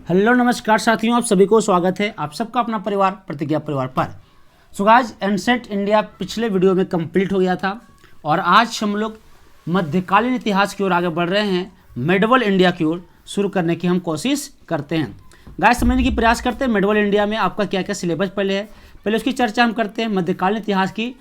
Hello नमस्कार साथियों, आप सभी को स्वागत है आप सबका अपना परिवार प्रतिज्ञा परिवार पर। सो गाइस, एंसेट इंडिया पिछले वीडियो में कंप्लीट हो गया था और आज हम लोग मध्यकालीन इतिहास की ओर आगे बढ़ रहे हैं। मेडिवल इंडिया की ओर शुरू करने की हम कोशिश करते हैं। गाइस, समझने की प्रयास करते हैं मेडिवल इंडिया में आपका क्या क्या सिलेबस पहले उसकी चर्चा हम करते हैं। मध्यकालीन इतिहास की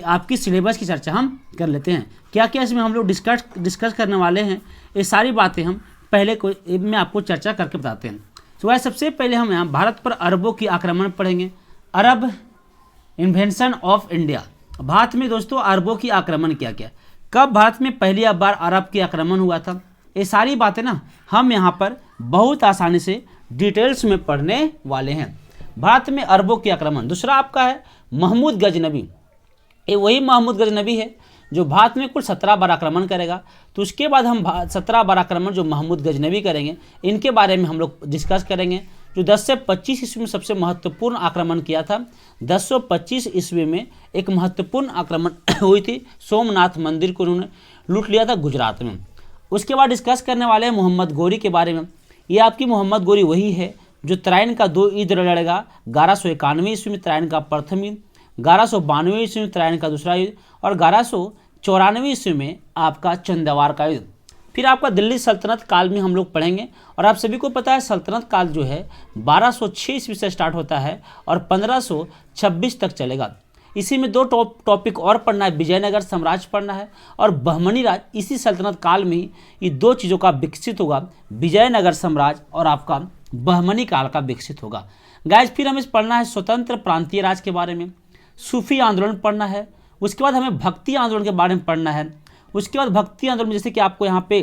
आपकी सिलेबस की चर्चा हम कर लेते हैं। क्या क्या इसमें हम लोग डिस्कस करने वाले हैं, ये सारी बातें हम पहले में आपको चर्चा करके बताते हैं। तो वह सबसे पहले हम यहाँ भारत पर अरबों की आक्रमण पढ़ेंगे। अरब इन्वेंशन ऑफ इंडिया। भारत में दोस्तों अरबों की आक्रमण क्या क्या, कब भारत में पहली बार अरब की आक्रमण हुआ था, ये सारी बातें ना हम यहाँ पर बहुत आसानी से डिटेल्स में पढ़ने वाले हैं। भारत में अरबों की आक्रमण। दूसरा आपका है महमूद गजनबी। ये वही महमूद गजनबी है जो भारत में कुल 17 बार आक्रमण करेगा। तो उसके बाद हम 17 बार आक्रमण जो महमूद गजनबी करेंगे, इनके बारे में हम लोग डिस्कस करेंगे। जो 10 से 25 ईस्वी में सबसे महत्वपूर्ण आक्रमण किया था। 1025 ईस्वी में एक महत्वपूर्ण आक्रमण हुई थी, सोमनाथ मंदिर को उन्होंने लूट लिया था गुजरात में। उसके बाद डिस्कस करने वाले हैं मोहम्मद गोरी के बारे में। ये आपकी मोहम्मद गोरी वही है जो तराइन का 2 युद्ध लड़ेगा। 1191 ईस्वी में तराइन का प्रथम युद्ध, 1192 ईस्वी में तराइन का दूसरा युद्ध और 1194 ईस्वी में आपका चंदेवार का युद्ध। फिर आपका दिल्ली सल्तनत काल में हम लोग पढ़ेंगे। और आप सभी को पता है सल्तनत काल जो है 1206 ईस्वी से स्टार्ट होता है और 1526 तक चलेगा। इसी में 2 टॉपिक और पढ़ना है, विजयनगर साम्राज्य पढ़ना है और बहमनी राज। इसी सल्तनत काल में ही ये 2 चीज़ों का विकसित होगा, विजयनगर साम्राज्य और आपका बहमनी काल का विकसित होगा। गाइज, फिर हमें पढ़ना है स्वतंत्र प्रांतीय राज के बारे में, सूफी आंदोलन पढ़ना है। उसके बाद हमें भक्ति आंदोलन के बारे में पढ़ना है। उसके बाद भक्ति आंदोलन में जैसे कि आपको यहाँ पे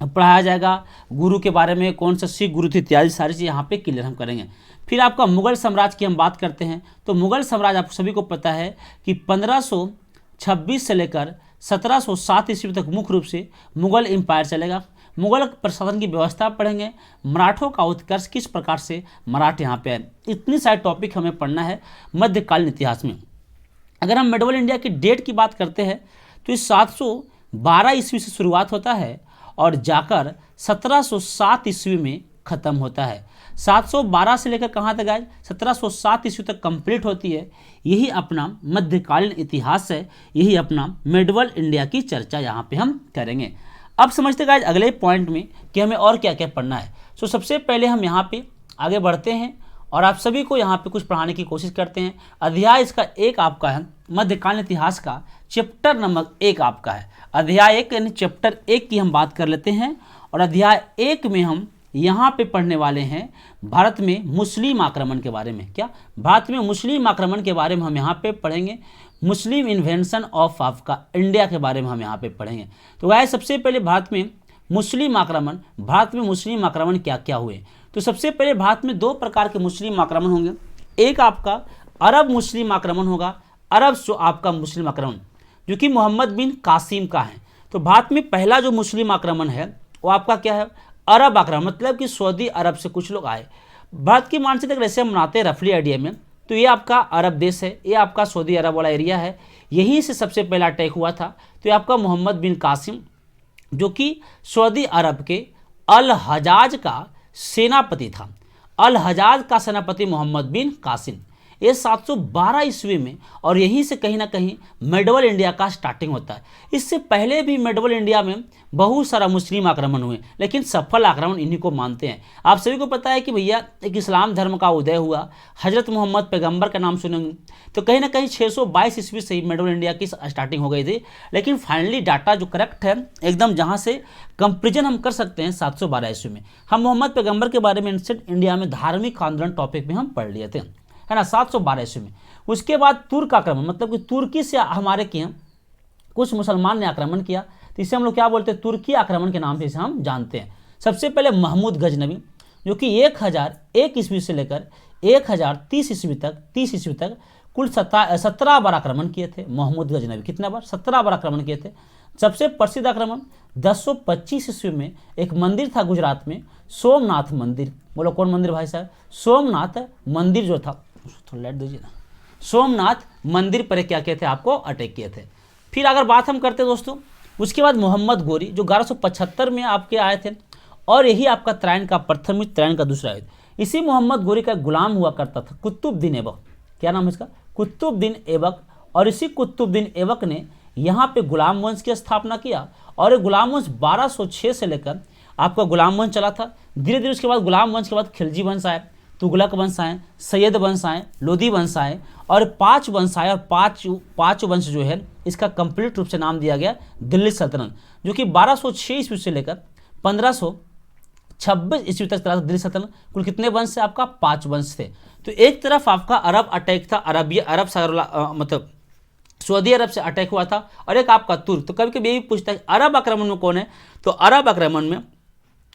पढ़ाया जाएगा गुरु के बारे में, कौन सा सिख गुरु थे, इत्यादि सारी चीज़ यहाँ पे क्लियर हम करेंगे। फिर आपका मुगल साम्राज्य की हम बात करते हैं। तो मुगल साम्राज्य आप सभी को पता है कि 1526 से लेकर 1707 ईस्वी तक मुख्य रूप से मुगल एम्पायर चलेगा। मुगल प्रशासन की व्यवस्था पढ़ेंगे। मराठों का उत्कर्ष किस प्रकार से मराठे यहाँ पे आए, इतनी सारे टॉपिक हमें पढ़ना है मध्यकालीन इतिहास में। अगर हम मेडिवल इंडिया की डेट की बात करते हैं तो ये 712 ईस्वी से शुरुआत होता है और जाकर 1707 ईस्वी में ख़त्म होता है। 712 से लेकर कहाँ तक आए, 1707 ईस्वी तक कंप्लीट होती है। यही अपना मध्यकालीन इतिहास है, यही अपना मेडिवल इंडिया की चर्चा यहाँ पे हम करेंगे। अब समझते गाइज अगले पॉइंट में कि हमें और क्या क्या पढ़ना है। सो सबसे पहले हम यहाँ पे आगे बढ़ते हैं और आप सभी को यहाँ पे कुछ पढ़ाने की कोशिश करते हैं। अध्याय इसका 1 आपका है, मध्यकालीन इतिहास का चैप्टर नंबर 1 आपका है। अध्याय 1 यानी चैप्टर 1 की हम बात कर लेते हैं। और अध्याय 1 में हम यहाँ पे पढ़ने वाले हैं भारत में मुस्लिम आक्रमण के बारे में। क्या भारत में मुस्लिम आक्रमण के बारे में हम यहाँ पे पढ़ेंगे। मुस्लिम इन्वेंशन ऑफ आपका इंडिया के बारे में हम यहाँ पे पढ़ेंगे। तो वह सबसे पहले भारत में मुस्लिम आक्रमण क्या क्या हुए। तो सबसे पहले भारत में 2 प्रकार के मुस्लिम आक्रमण होंगे। एक आपका अरब मुस्लिम आक्रमण होगा, अरब जो आपका मुस्लिम आक्रमण जो कि मोहम्मद बिन कासिम का है। तो भारत में पहला जो मुस्लिम आक्रमण है वो आपका क्या है, अरब आक्रमण, मतलब कि सऊदी अरब से कुछ लोग आए। भारत की मानचित्र अगर ऐसे हम बनाते हैं रफली आइडिया में, तो ये आपका अरब देश है, ये आपका सऊदी अरब वाला एरिया है, यहीं से सबसे पहला अटैक हुआ था। तो ये आपका मोहम्मद बिन कासिम जो कि सऊदी अरब के अल हजाज का सेनापति था। अल हजाज का सेनापति मोहम्मद बिन कासिम, ये 712 ईस्वी में, और यहीं से कहीं ना कहीं मेडिवल इंडिया का स्टार्टिंग होता है। इससे पहले भी मेडिवल इंडिया में बहुत सारा मुस्लिम आक्रमण हुए, लेकिन सफल आक्रमण इन्हीं को मानते हैं। आप सभी को पता है कि भैया एक इस्लाम धर्म का उदय हुआ, हजरत मोहम्मद पैगंबर का नाम सुनेंगे तो कहीं ना कहीं 622 ईस्वी से ही मेडिवल इंडिया की स्टार्टिंग हो गई थी। लेकिन फाइनली डाटा जो करेक्ट है एकदम, जहाँ से कंपेरिजन हम कर सकते हैं 712 ईस्वी में। हम मोहम्मद पैगंबर के बारे में एंसेंट इंडिया में धार्मिक आंदोलन टॉपिक में हम पढ़ लिए थे, है ना, 712 ईस्वी में। उसके बाद तुर्क आक्रमण, मतलब कि तुर्की से हमारे किए कुछ मुसलमान ने आक्रमण किया, तो इसे हम लोग क्या बोलते हैं, तुर्की आक्रमण के नाम से इसे हम जानते हैं। सबसे पहले महमूद गजनबी जो कि 1001 ईस्वी से लेकर 1030 ईस्वी तक कुल 17 बार आक्रमण किए थे। महमूद गजनबी कितने बार, 17 बार आक्रमण किए थे। सबसे प्रसिद्ध आक्रमण 1025 ईस्वी में एक मंदिर था गुजरात में, सोमनाथ मंदिर। बोलो कौन मंदिर भाई साहब, सोमनाथ मंदिर जो था, थोड़ा लाइट दीजिए ना, सोमनाथ मंदिर पर क्या किए थे, आपको अटैक किए थे। फिर अगर बात हम करते हैं दोस्तों, उसके बाद मोहम्मद गोरी जो 1175 में आपके आए थे और यही आपका तराइन का प्रथम युद्ध, तराइन का दूसरा युद्ध। इसी मोहम्मद गोरी का गुलाम हुआ करता था कुतुबुद्दीन ऐबक। क्या नाम है इसका? कुतुबुद्दीन ऐबक। और इसी कुतुबुद्दीन ऐबक ने यहाँ पे गुलाम वंश की स्थापना किया और ये गुलाम वंश 1206 से लेकर आपका गुलाम वंश चला था। धीरे धीरे उसके बाद गुलाम वंश के बाद खिलजी वंश आए, तुगलक वंश आए, सैयद वंश आए, लोदी वंश आए और 5 वंश आए। और पाँच वंश जो है इसका कंप्लीट रूप से नाम दिया गया दिल्ली सल्तनत, जो कि 1206 ईस्वी से लेकर 1526 ईस्वी तक चला था दिल्ली सल्तनत। कुल कितने वंश थे आपका? 5 वंश थे। तो एक तरफ आपका अरब अटैक था, अरब सागर मतलब सऊदी अरब से अटैक हुआ था, और एक आपका तुर्क। तो कभी कभी यही पूछता है अरब आक्रमण में कौन है, तो अरब आक्रमण में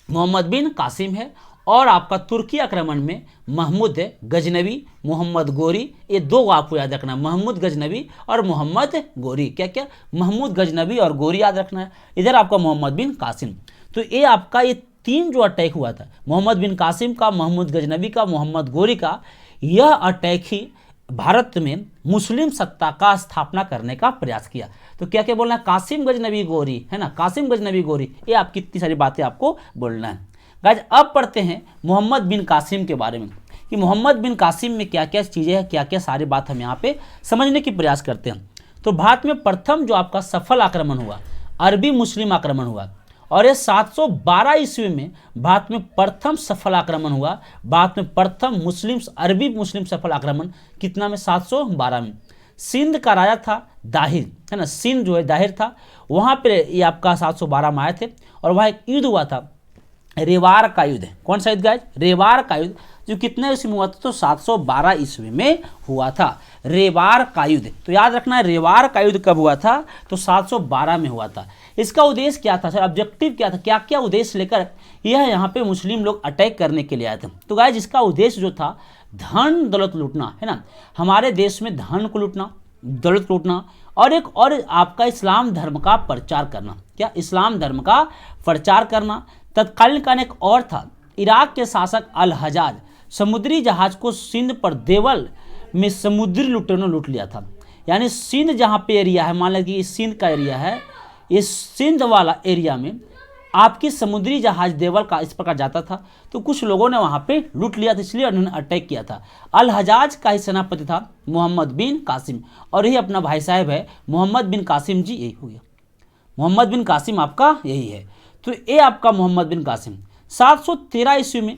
मोहम्मद बिन कासिम है, और आपका तुर्की आक्रमण में महमूद गजनवी, मोहम्मद गोरी। ये दो आपको याद रखना है, महमूद गजनवी और मोहम्मद गोरी। क्या क्या? महमूद गजनवी और गोरी याद रखना है। इधर आपका मोहम्मद बिन कासिम। तो ये आपका ये 3 जो अटैक हुआ था, मोहम्मद बिन कासिम का, महमूद गजनवी का, मोहम्मद गोरी का, यह अटैक ही भारत में मुस्लिम सत्ता का स्थापना करने का प्रयास किया। तो क्या क्या बोलना है? कासिम गजनवी गोरी, है ना, कासिम गजनवी गोरी। ये आपकी इतनी सारी बातें आपको बोलना है। गाइस अब पढ़ते हैं मोहम्मद बिन कासिम के बारे में कि मोहम्मद बिन कासिम में क्या क्या चीज़ें हैं, क्या क्या सारी बात हम यहाँ पे समझने की प्रयास करते हैं। तो भारत में प्रथम जो आपका सफल आक्रमण हुआ, अरबी मुस्लिम आक्रमण हुआ, और ये 712 ईस्वी में भारत में प्रथम सफल आक्रमण हुआ। भारत में प्रथम अरबी मुस्लिम सफल आक्रमण कितना में? 712 में। सिंध का राजा था दाहिर, है ना, सिंध जो है दाहिर था, वहाँ पे ये आपका 712 में आए थे, और वहाँ एक युद्ध हुआ था, रेवार का युद्ध। कौन सा युद्ध गाइस? रेवार का युद्ध, जो कितने ईस्वी में हुआ था? तो 712 ईस्वी में हुआ था रेवार का युद्ध। तो याद रखना है रेवार का युद्ध कब हुआ था? तो 712 में हुआ था। इसका उद्देश्य क्या था सर? ऑब्जेक्टिव क्या था? क्या क्या उद्देश्य लेकर यह यहाँ पे मुस्लिम लोग अटैक करने के लिए आए थे? तो गाइस इसका उद्देश्य जो था धन दौलत लूटना, है ना, हमारे देश में धन को लूटना, दौलत लूटना, और एक और आपका इस्लाम धर्म का प्रचार करना। क्या? इस्लाम धर्म का प्रचार करना। तत्कालीन का एक और था, इराक के शासक अल हजाज समुद्री जहाज को सिंध पर देवल में समुद्री लुटेरों ने लूट लिया था। यानी सिंध जहाँ पे एरिया है, मान लीजिए सिंध का एरिया है, इस सिंध वाला एरिया में आपकी समुद्री जहाज देवल का इस प्रकार जाता था, तो कुछ लोगों ने वहाँ पे लूट लिया था, इसलिए उन्होंने अटैक किया था। अल हजाज का ही सेनापति था मोहम्मद बिन कासिम, और यही अपना भाई साहब है मोहम्मद बिन कासिम जी। यही हो गया, मोहम्मद बिन कासिम आपका यही है। तो ये आपका मोहम्मद बिन कासिम 713 ईस्वी में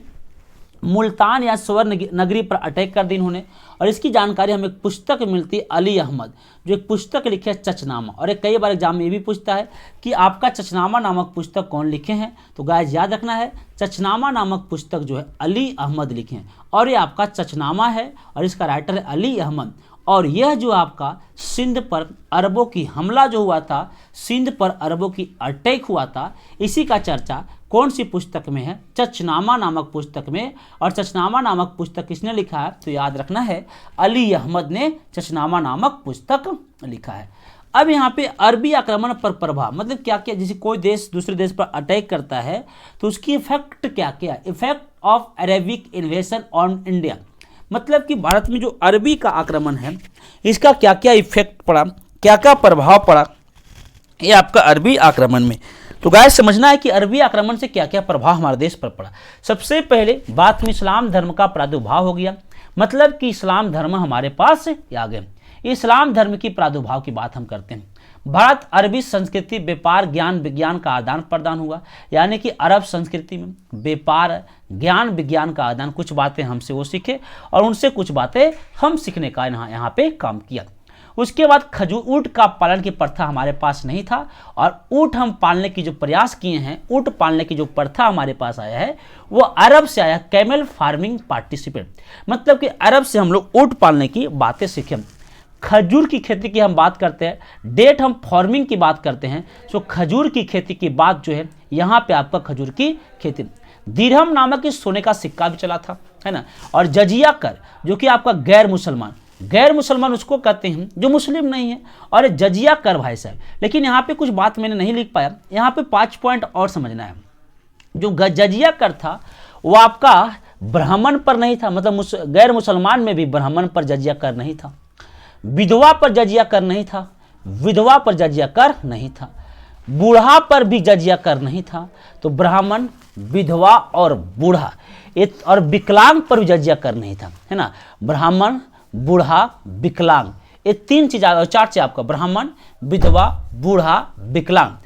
मुल्तान या स्वर्ण नगरी पर अटैक कर दी इन्होंने, और इसकी जानकारी हमें एक पुस्तक मिलती है अली अहमद, जो एक पुस्तक लिखे है चचनामा। और एक कई बार एग्जाम में ये भी पूछता है कि आपका चचनामा नामक पुस्तक कौन लिखे हैं? तो गाइस याद रखना है चचनामा नामक पुस्तक जो है अली अहमद लिखे हैं, और ये आपका चचनामा है, और इसका राइटर है अली अहमद। और यह जो आपका सिंध पर अरबों की हमला जो हुआ था, सिंध पर अरबों की अटैक हुआ था, इसी का चर्चा कौन सी पुस्तक में है? चचनामा नामक पुस्तक में। और चचनामा नामक पुस्तक किसने लिखा है? तो याद रखना है अली अहमद ने चचनामा नामक पुस्तक लिखा है। अब यहाँ पे अरबी आक्रमण पर प्रभाव मतलब क्या क्या, जैसे कोई देश दूसरे देश पर अटैक करता है तो उसकी इफेक्ट क्या क्या? Effect of Arabic इन्वेशन on India, मतलब कि भारत में जो अरबी का आक्रमण है इसका क्या क्या इफेक्ट पड़ा, क्या क्या प्रभाव पड़ा ये आपका अरबी आक्रमण में। तो गाइस समझना है कि अरबी आक्रमण से क्या क्या प्रभाव हमारे देश पर पड़ा। सबसे पहले बात में इस्लाम धर्म का प्रादुर्भाव हो गया, मतलब कि इस्लाम धर्म हमारे पास आ गए। इस्लाम धर्म की प्रादुर्भाव की बात हम करते हैं। भारत अरबी संस्कृति, व्यापार, ज्ञान विज्ञान का आदान प्रदान हुआ, यानी कि अरब संस्कृति में व्यापार, ज्ञान विज्ञान का आदान, कुछ बातें हमसे वो सीखे और उनसे कुछ बातें हम सीखने का यहाँ पे काम किया। उसके बाद खजूर, ऊँट का पालन की प्रथा हमारे पास नहीं था, और ऊँट हम पालने की जो प्रयास किए हैं, ऊँट पालने की जो प्रथा हमारे पास आया है वो अरब से आया, कैमल फार्मिंग पार्टिसिपेट, मतलब कि अरब से हम लोग ऊँट पालने की बातें सीखे। खजूर की खेती की हम बात करते हैं, डेट हम फार्मिंग की बात करते हैं, तो खजूर की खेती की बात जो है यहाँ पे आपका खजूर की खेती। दिरहम नामक इस सोने का सिक्का भी चला था, है ना। और जजिया कर जो कि आपका गैर मुसलमान उसको कहते हैं जो मुस्लिम नहीं है, और जजिया कर भाई साहब। लेकिन यहाँ पे कुछ बात मैंने नहीं लिख पाया, यहाँ पे 5 पॉइंट और समझना है। जो जजिया कर था वो आपका ब्राह्मण पर नहीं था, मतलब गैर मुसलमान में भी ब्राह्मण पर जजिया कर नहीं था, विधवा पर जजिया कर नहीं था, विधवा पर जजिया कर नहीं था, बूढ़ा पर भी जजिया कर नहीं था। तो ब्राह्मण, विधवा और बूढ़ा और विकलांग पर भी जजिया कर नहीं था, है ना। ब्राह्मण, बूढ़ा, विकलांग, ये 3 चीज, 4 चीज आपका, ब्राह्मण, विधवा, बूढ़ा, विकलांग,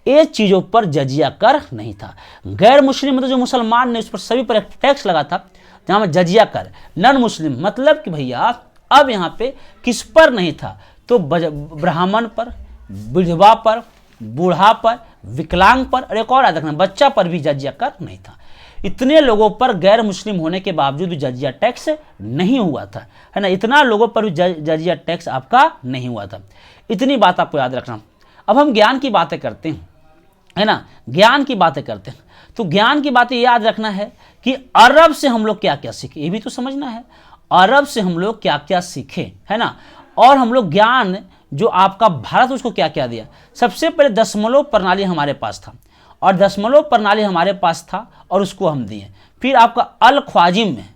ये चीजों पर जजिया कर नहीं था। गैर मुस्लिम मतलब जो मुसलमान ने, उस पर सभी पर एक टैक्स लगा था, जहां में जजिया कर। नॉन मुस्लिम मतलब कि भैया अब यहाँ पे किस पर नहीं था, तो ब्राह्मण पर, विधवा पर, बूढ़ा पर, विकलांग पर और एक और याद रखना, बच्चा पर भी जजिया कर नहीं था। इतने लोगों पर गैर मुस्लिम होने के बावजूद भी जजिया टैक्स नहीं हुआ था, है ना। इतना लोगों पर भी जजिया टैक्स आपका नहीं हुआ था। इतनी बात आपको याद रखना। अब हम ज्ञान की बातें करते हैं, है ना, ज्ञान की बातें करते हैं। तो ज्ञान की बातें याद रखना है कि अरब से हम लोग क्या क्या सीखे, ये भी तो समझना है। अरब से हम लोग क्या क्या सीखे, है ना। और हम लोग ज्ञान जो आपका भारत उसको क्या क्या दिया। सबसे पहले दशमलव प्रणाली हमारे पास था, और दशमलव प्रणाली हमारे पास था और उसको हम दिए। फिर आपका अल ख्वाजिम में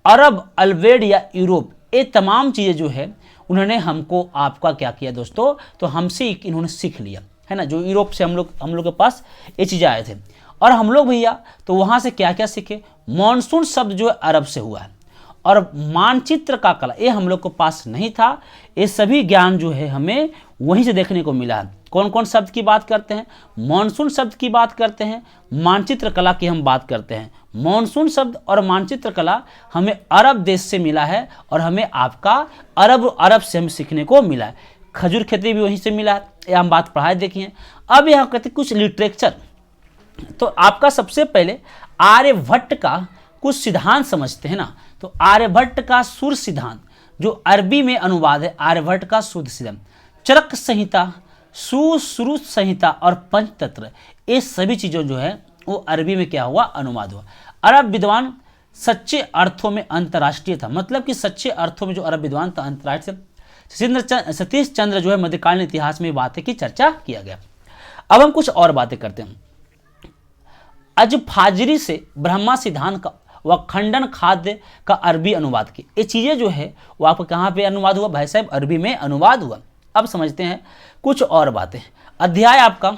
अरब, अलवेड या यूरोप, ये तमाम चीज़ें जो है उन्होंने हमको आपका क्या किया दोस्तों, तो हमसे इन्होंने सीख लिया, है ना। जो यूरोप से हम लोग के पास ये चीज़ें आए थे, और हम लोग भैया तो वहाँ से क्या क्या सीखे। मॉनसून शब्द जो है अरब से हुआ है, और मानचित्र का कला ये हम लोग के पास नहीं था। ये सभी ज्ञान जो है हमें वहीं से देखने को मिला है। कौन कौन शब्द की बात करते हैं, मॉनसून शब्द की बात करते हैं, मानचित्र कला की हम बात करते हैं। मॉनसून शब्द और मानचित्र कला हमें अरब देश से मिला है, और हमें आपका अरब से हमें सीखने को मिला है। खजूर खेती भी वहीं से मिला है, ये हम बात पढ़ाए देखिए। अब यहाँ कहते कुछ लिटरेचर, तो आपका सबसे पहले आर्यभट्ट का कुछ सिद्धांत समझते हैं ना। तो आर्यभट्ट का सूर्य सिद्धांत जो अरबी में अनुवाद है, आर्यभट्ट का सूर्य सिद्धांत, चरक संहिता, सुश्रुत संहिता और पंचतंत्र, ये सभी चीज़ों जो है वो अरबी में क्या हुआ, अनुवाद हुआ। अरब विद्वान सच्चे अर्थों में अंतर्राष्ट्रीय था, मतलब कि सच्चे अर्थों में जो अरब विद्वान था अंतर्राष्ट्रीय। सतीश चंद्र जो है मध्यकालीन इतिहास में बातें की चर्चा किया गया। अब हम कुछ और बातें करते हैं। अजफाजरी से ब्रह्मा सिद्धांत का व खंडन खाद्य का अरबी अनुवाद की, ये चीज़ें जो है वो आपको कहाँ पे अनुवाद हुआ भाई साहब, अरबी में अनुवाद हुआ। अब समझते हैं कुछ और बातें। अध्याय आपका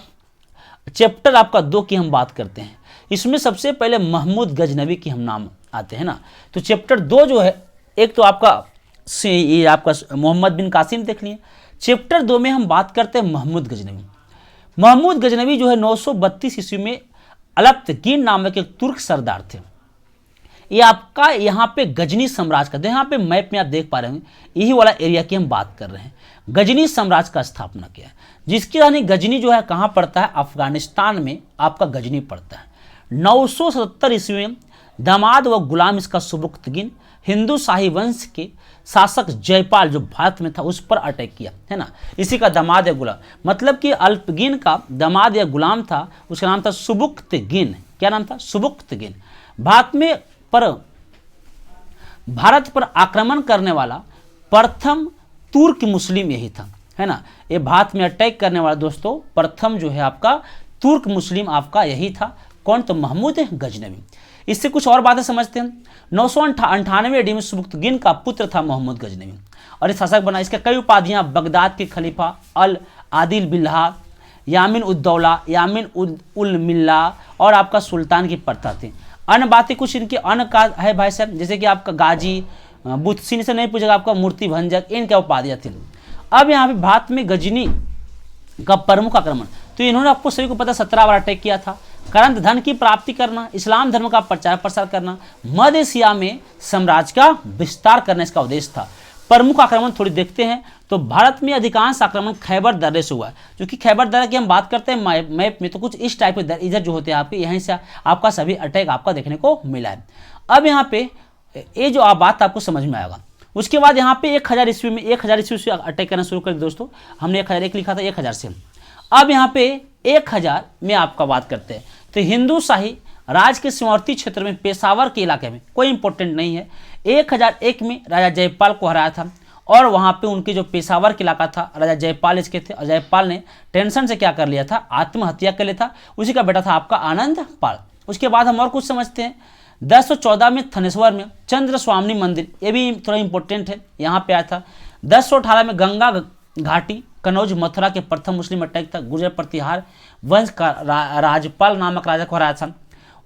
चैप्टर आपका 2 की हम बात करते हैं। इसमें सबसे पहले महमूद गजनवी की हम नाम आते हैं ना। तो चैप्टर 2 जो है, एक तो आपका ये आपका मोहम्मद बिन कासिम देख लिए। चैप्टर 2 में हम बात करते हैं महमूद गजनवी। महमूद गजनवी जो है 932 ईस्वी में अलप्तगीन नामक एक तुर्क सरदार थे। ये आपका यहाँ पे गजनी साम्राज्य का, यहाँ पे मैप में आप देख पा रहे हैं, यही वाला एरिया की हम बात कर रहे हैं। गजनी साम्राज्य का स्थापना किया, जिसकी राजधानी गजनी जो है कहाँ पड़ता है, अफगानिस्तान में आपका गजनी पड़ता है। 977 ईस्वी में दामाद व गुलाम इसका सुबुक्तगीन हिंदू शाही वंश के शासक जयपाल जो भारत में था उस पर अटैक किया, है ना। इसी का दामाद या गुलाम, मतलब कि अल्पगीन का दामाद या गुलाम था, उसका नाम था सुबुक्तगीन। क्या नाम था, सुबुक्तगीन। भारत पर आक्रमण करने वाला प्रथम तुर्क मुस्लिम यही था, है ना। ये भारत में अटैक करने वाला दोस्तों प्रथम जो है आपका तुर्क मुस्लिम आपका यही था। कौन, तो महमूद गजनवी। इससे कुछ और बातें समझते हैं। 998 ईस्वी में सुबुक्तगीन का पुत्र था मोहम्मद गजनवी, और ये शासक बना। इसके कई उपाधियां बगदाद के खलीफा, अल आदिल बिल्हा, यामिन उद्दौला, यामिन उल मिल्ला और आपका सुल्तान की प्रथा थी। अन्य बातें कुछ इनके अन्य का है भाई साहब, जैसे कि आपका गाजी, बुतसिन से नहीं पूछेगा, आपका मूर्ति भंजक, इनके उपाधियां थी। अब यहाँ पे भारत में गजनी का प्रमुख आक्रमण, तो इन्होंने आपको सभी को पता 17 बार अटैक किया था। करंत धन की प्राप्ति करना, इस्लाम धर्म का प्रचार प्रसार करना, मध्य एशिया में साम्राज्य का विस्तार करना इसका उद्देश्य था। प्रमुख आक्रमण थोड़ी देखते हैं, तो भारत में अधिकांश आक्रमण खैबर दर्रे से हुआ है। जो कि खैबर दर्रे की हम बात करते हैं मैप में, तो कुछ इस टाइप के इधर जो होते हैं आपके, यहीं से आपका सभी अटैक आपका देखने को मिला है। अब यहाँ पे ये जो बात आपको समझ में आएगा। उसके बाद यहाँ पे 1000 ईस्वी में 1000 ईस्वी से अटैक करना शुरू कर दिया दोस्तों। हमने 1001 लिखा था, 1000 से। अब यहाँ पे 1000 में आपका बात करते हैं, तो हिंदू शाही राज के सीमावर्ती क्षेत्र में पेशावर के इलाके में, कोई इंपॉर्टेंट नहीं है, 1001 में राजा जयपाल को हराया था। और वहाँ पे उनके जो पेशावर के इलाका था, राजा जयपाल इसके थे, और जयपाल ने टेंशन से क्या कर लिया था, आत्महत्या कर लिया था। उसी का बेटा था आपका आनंद पाल। उसके बाद हम और कुछ समझते हैं। 1014 में थनेश्वर में चंद्र स्वामी मंदिर, ये भी थोड़ा इंपॉर्टेंट है, यहाँ पे आया था। 1018 में गंगा घाटी कनौज मथुरा के प्रथम मुस्लिम अटैक था। गुर्जर प्रतिहार वंश का राजपाल नामक राजा को हराया था।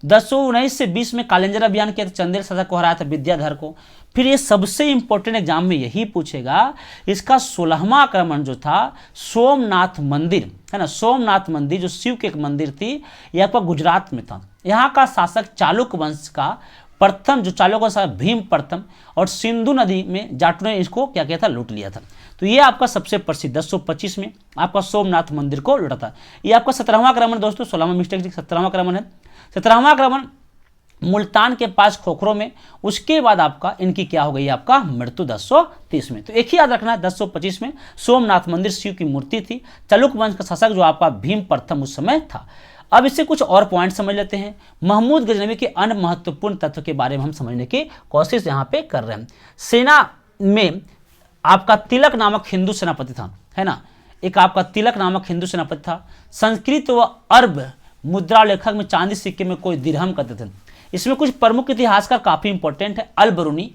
1019 से 20 में कालिंजर अभियान किया था, चंदेल शासक को हराया था विद्याधर को। फिर ये सबसे इंपॉर्टेंट एग्जाम में यही पूछेगा, इसका 16वां आक्रमण जो था सोमनाथ मंदिर है ना, सोमनाथ मंदिर जो शिव की एक मंदिर थी, यह आपका गुजरात में था। यहाँ का शासक चालुक्य वंश का प्रथम जो चालुक्य शासक भीम प्रथम, और सिंधु नदी में जाटों ने इसको क्या किया था, लूट लिया था। तो ये आपका सबसे प्रसिद्ध 1025 में आपका सोमनाथ मंदिर को लूटा था। ये आपका 17वां आक्रमण दोस्तों, 16वां मिस्टेक 17वां आक्रमण है। 17वां आक्रमण मुल्तान के पास खोखरों में, उसके बाद आपका इनकी क्या हो गई, आपका मृत्यु 1030 में। तो एक ही याद रखना, 1025 में सोमनाथ मंदिर शिव की मूर्ति थी। चालुक्य वंश का शासक जो आपका भीम प्रथम उस समय था। अब इससे कुछ और पॉइंट समझ लेते हैं। महमूद गजनवी के अन्य महत्वपूर्ण तत्व के बारे में हम समझने की कोशिश यहाँ पे कर रहे हैं। सेना में आपका तिलक नामक हिंदू सेनापति था, है ना, एक आपका तिलक नामक हिंदू सेनापति था। संस्कृत व अरब मुद्रा लेखक में चांदी सिक्के में कोई दिरहम करते थे। इसमें कुछ प्रमुख इतिहासकार काफी इंपॉर्टेंट है, अल-बरूनी,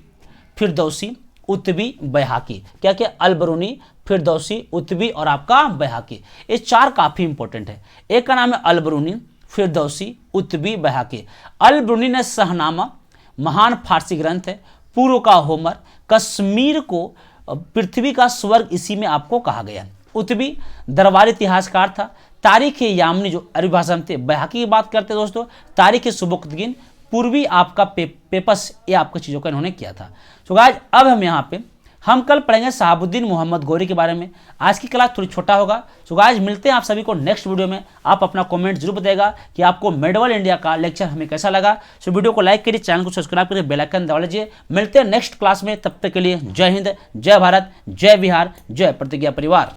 फिरदौसी, उतबी, बैहाकी। क्या क्या, अल-बरूनी, फिरदौसी, उतबी और आपका बैहाकी, ये चार काफी इंपॉर्टेंट है। एक का नाम है अल-बरूनी, फिरदौसी, उतबी, बैहाकी। अल-बरूनी ने शहनामा महान फारसी ग्रंथ है, पूर्व का होमर, कश्मीर को पृथ्वी का स्वर्ग इसी में आपको कहा गया। उतबी दरबारी इतिहासकार था। तारीख यामनी जो अरबी भाषा में थे। बैहाकी की बात करते हैं दोस्तों, तारीख सुबुक्तगिन, पूर्वी आपका पेपस, ये आपको चीज़ों का इन्होंने किया था। तो गाइस अब हम यहाँ पे हम कल पढ़ेंगे शहाबुद्दीन मोहम्मद गौरी के बारे में। आज की क्लास थोड़ी छोटा होगा। तो गाइस मिलते हैं आप सभी को नेक्स्ट वीडियो में। आप अपना कमेंट जरूर बताइएगा कि आपको मेडवल इंडिया का लेक्चर हमें कैसा लगा। सो वीडियो को लाइक करिए, चैनल को सब्सक्राइब करिए, बेल आइकन दबा लीजिए। मिलते हैं नेक्स्ट क्लास में, तब तक के लिए जय हिंद, जय भारत, जय बिहार, जय प्रतिज्ञा परिवार।